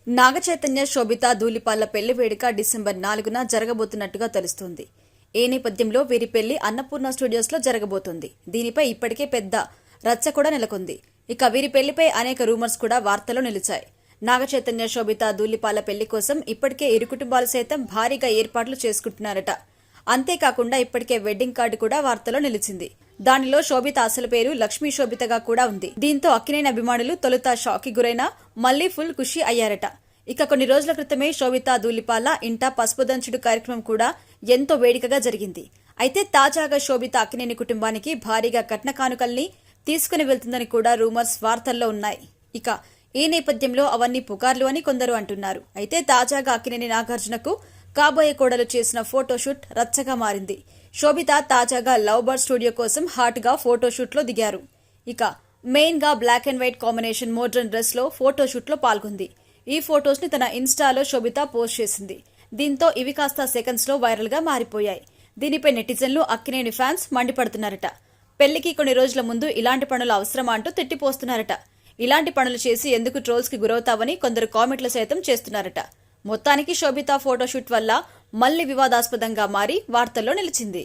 నాగచైతన్య శోభిత ధూళిపాళ్ల పెళ్లి వేడుక డిసెంబర్ 4న జరగబోతున్నట్టుగా తెలుస్తోంది. ఈ నేపథ్యంలో వీరి పెళ్లి అన్నపూర్ణ స్టూడియోస్ లో జరగబోతోంది. దీనిపై ఇప్పటికే పెద్ద రచ్చ కూడా నెలకొంది. ఇక వీరి పెళ్లిపై అనేక రూమర్స్ కూడా వార్తల్లో నిలిచాయి. నాగచైతన్య శోభిత ధూళిపాళ్ల పెళ్లి కోసం ఇప్పటికే ఇరు కుటుంబాలు సైతం భారీగా ఏర్పాట్లు చేసుకుంటున్నారట. అంతేకాకుండా ఇప్పటికే వెడ్డింగ్ కార్డు కూడా వార్తలో నిలిచింది. దానిలో శోభిత అసలు పేరు లక్ష్మీ శోభితగా కూడా ఉంది. దీంతో అక్కినేని అభిమానులు తొలుత షాక్ కి గురైనా మళ్లీ ఫుల్ ఖుషి అయ్యారట. ఇక కొన్ని రోజుల క్రితమే శోభిత ధూళిపాళ్ల ఇంట పసుపు దంచుడు కార్యక్రమం కూడా ఎంతో వేడుకగా జరిగింది. అయితే తాజాగా శోభిత అక్కినేని కుటుంబానికి భారీగా కట్న కానుకల్ని తీసుకుని వెళ్తుందని కూడా రూమర్స్ వార్తల్లో ఉన్నాయి. ఇక ఈ నేపథ్యంలో అవన్నీ పుకార్లు అని కొందరు అంటున్నారు. అయితే తాజాగా అక్కినేని నాగార్జునకు కాబోయే కోడలు చేసిన ఫోటోషూట్ రచ్చగా మారింది. శోభిత తాజాగా లవ్ బర్డ్ స్టూడియో కోసం హాట్ గా ఫోటోషూట్ లో దిగారు. ఇక మెయిన్ గా black and white combination modern dress లో ఫోటోషూట్ లో పాల్గొంది. ఈ ఫొటోస్ ని తన ఇన్స్టాలో శోభిత పోస్ట్ చేసింది. దీంతో ఇవి కాస్త సెకండ్స్ లో వైరల్ గా మారిపోయాయి. దీనిపై నెటిజన్లు అక్కినేని ఫ్యాన్స్ మండిపడుతున్నారట. పెళ్లికి కొన్ని రోజుల ముందు ఇలాంటి పనులు అవసరమా అంటూ తిట్టిపోస్తున్నారట. ఇలాంటి పనులు చేసి ఎందుకు ట్రోల్స్ కి గురవుతావని కొందరు కామెంట్లు సైతం చేస్తున్నారట. మొత్తానికి శోభిత ఫోటోషూట్ వల్ల మళ్లీ వివాదాస్పదంగా మారి వార్తల్లో నిలిచింది.